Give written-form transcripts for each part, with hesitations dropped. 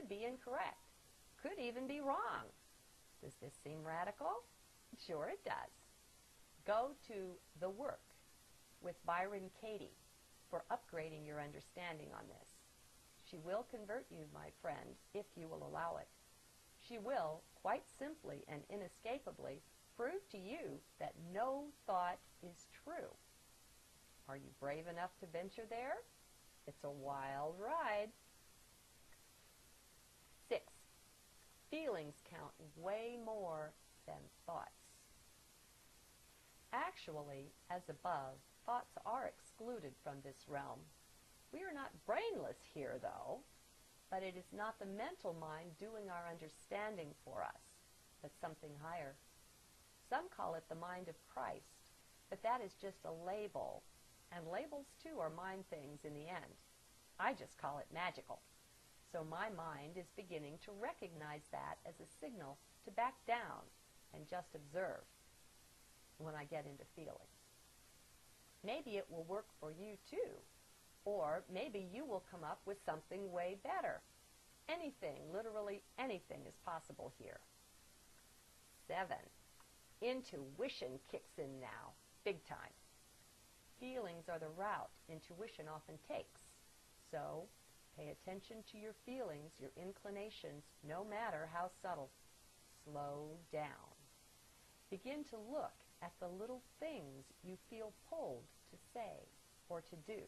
be incorrect, could even be wrong. Does this seem radical? Sure it does. Go to The Work with Byron Katie for upgrading your understanding on this. She will convert you, my friend, if you will allow it. She will, quite simply and inescapably, prove to you that no thought is true. Are you brave enough to venture there? It's a wild ride. 6. Feelings count way more than thoughts. Actually, as above, thoughts are excluded from this realm. We are not brainless here, though, but it is not the mental mind doing our understanding for us, but something higher. Some call it the mind of Christ, but that is just a label, and labels too are mind things in the end. I just call it magical. So my mind is beginning to recognize that as a signal to back down and just observe when I get into feelings. Maybe it will work for you too, or maybe you will come up with something way better. Anything, literally anything, is possible here. 7. Intuition kicks in now, big time. Feelings are the route intuition often takes. So, pay attention to your feelings, your inclinations, no matter how subtle. Slow down. Begin to look at the little things you feel pulled to say or to do.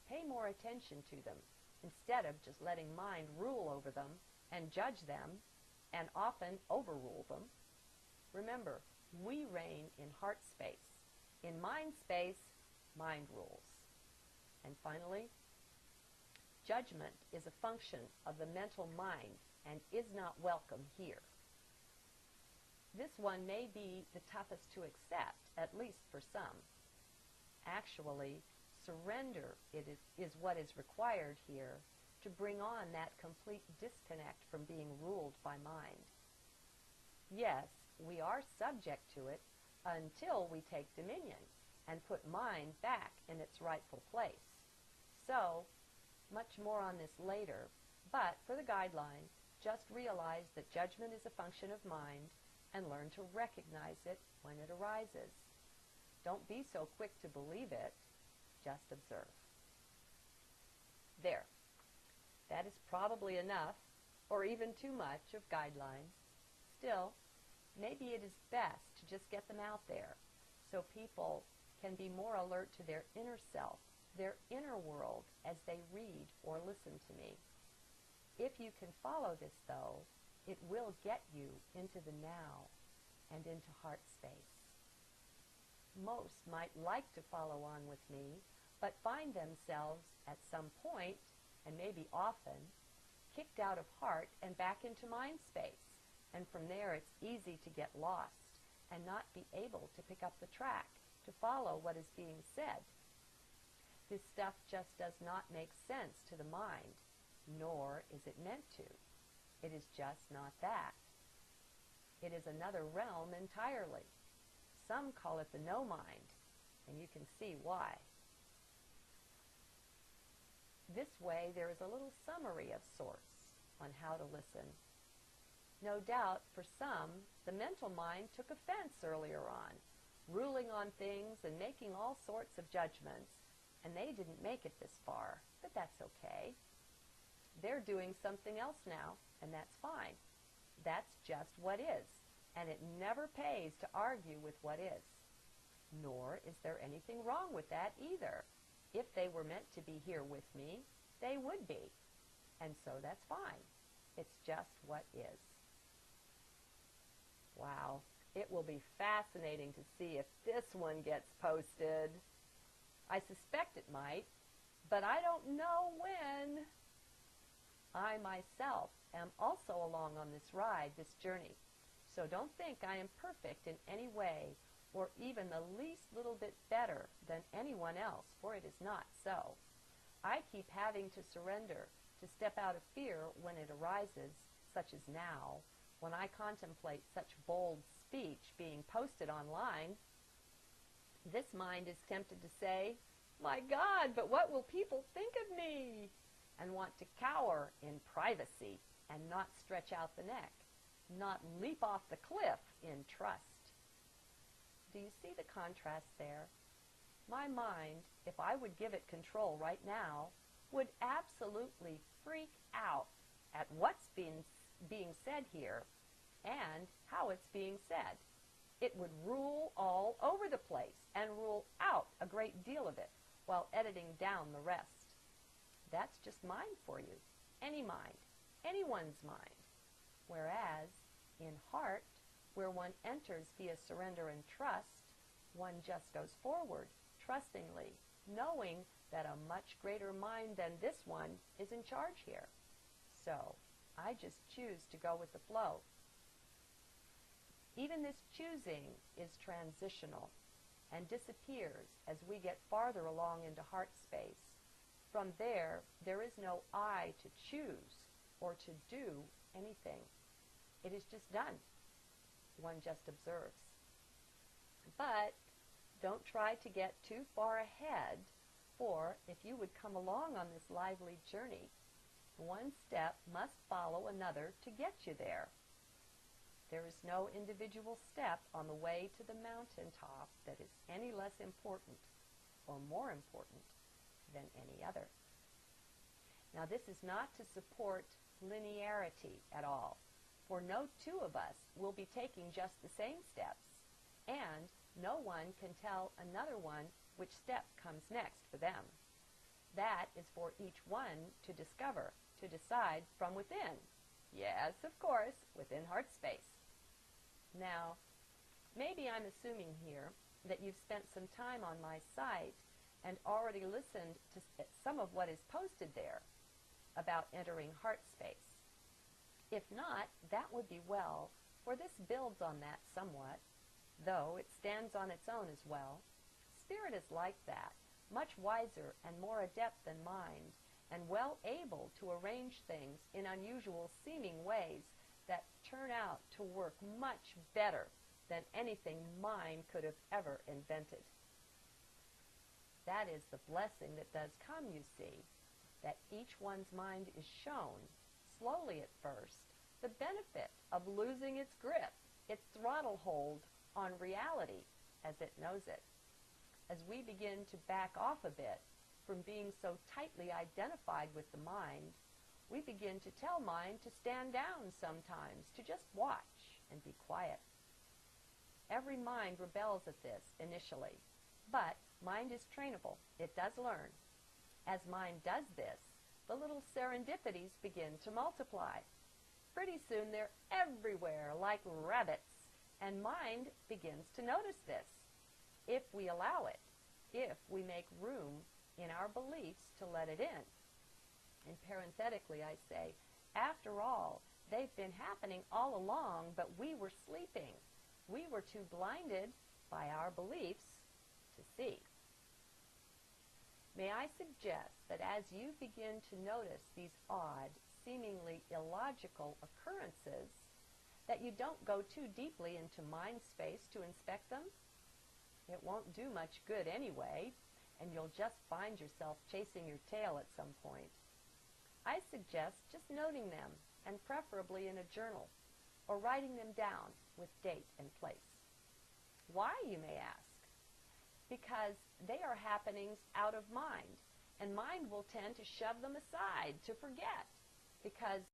Pay more attention to them instead of just letting mind rule over them and judge them and often overrule them. Remember, we reign in heart space. In mind space, mind rules. And finally, judgment is a function of the mental mind and is not welcome here. This one may be the toughest to accept, at least for some. Actually, surrender is what is required here to bring on that complete disconnect from being ruled by mind. Yes, we are subject to it until we take dominion and put mind back in its rightful place. So, much more on this later, but for the guideline, just realize that judgment is a function of mind and learn to recognize it when it arises. Don't be so quick to believe it, just observe. There. That is probably enough, or even too much, of guidelines. Still, maybe it is best to just get them out there so people can be more alert to their inner self, their inner world, as they read or listen to me. If you can follow this, though, it will get you into the now and into heart space. Most might like to follow on with me, but find themselves at some point, and maybe often, kicked out of heart and back into mind space. And from there it's easy to get lost and not be able to pick up the track, to follow what is being said. This stuff just does not make sense to the mind, nor is it meant to. It is just not that. It is another realm entirely. Some call it the no mind, and you can see why. This way there is a little summary of sorts on how to listen. No doubt, for some, the mental mind took offense earlier on, ruling on things and making all sorts of judgments, and they didn't make it this far, but that's okay. They're doing something else now, and that's fine. That's just what is, and it never pays to argue with what is. Nor is there anything wrong with that either. If they were meant to be here with me, they would be, and so that's fine. It's just what is. Wow, it will be fascinating to see if this one gets posted. I suspect it might, but I don't know when. I myself am also along on this ride, this journey, so don't think I am perfect in any way or even the least little bit better than anyone else, for it is not so. I keep having to surrender, to step out of fear when it arises, such as now, when I contemplate such bold speech being posted online. This mind is tempted to say, "My God, but what will people think of me?" and want to cower in privacy and not stretch out the neck, not leap off the cliff in trust. Do you see the contrast there? My mind, if I would give it control right now, would absolutely freak out at what's being said here and how it's being said. It would rule all over the place and rule out a great deal of it while editing down the rest. That's just mind for you. Any mind. Anyone's mind. Whereas, in heart, where one enters via surrender and trust, one just goes forward, trustingly, knowing that a much greater mind than this one is in charge here. So, I just choose to go with the flow. Even this choosing is transitional and disappears as we get farther along into heart space. From there is no I to choose or to do anything. It is just done. One just observes. But don't try to get too far ahead, for if you would come along on this lively journey, one step must follow another to get you there. There is no individual step on the way to the mountaintop that is any less important or more important than any other. Now, this is not to support linearity at all, for no two of us will be taking just the same steps, and no one can tell another one which step comes next for them. That is for each one to discover, to decide from within. Yes, of course, within heart space. Now, maybe I'm assuming here that you've spent some time on my site and already listened to some of what is posted there about entering heart space. If not, that would be well, for this builds on that somewhat, though it stands on its own as well. Spirit is like that, much wiser and more adept than mind, and well able to arrange things in unusual seeming ways that turn out to work much better than anything mind could have ever invented. That is the blessing that does come, you see, that each one's mind is shown, slowly at first, the benefit of losing its grip, its throttle hold on reality as it knows it. As we begin to back off a bit from being so tightly identified with the mind, we begin to tell mind to stand down sometimes, to just watch and be quiet. Every mind rebels at this initially, but mind is trainable. It does learn. As mind does this, the little serendipities begin to multiply. Pretty soon they're everywhere like rabbits, and mind begins to notice this, if we allow it, if we make room in our beliefs to let it in. And parenthetically I say, after all, they've been happening all along, but we were sleeping. We were too blinded by our beliefs to see. May I suggest that as you begin to notice these odd, seemingly illogical occurrences, that you don't go too deeply into mind space to inspect them? It won't do much good anyway, and you'll just find yourself chasing your tail at some point. I suggest just noting them, and preferably in a journal, or writing them down with date and place. Why, you may ask? Because they are happenings out of mind, and mind will tend to shove them aside, to forget, because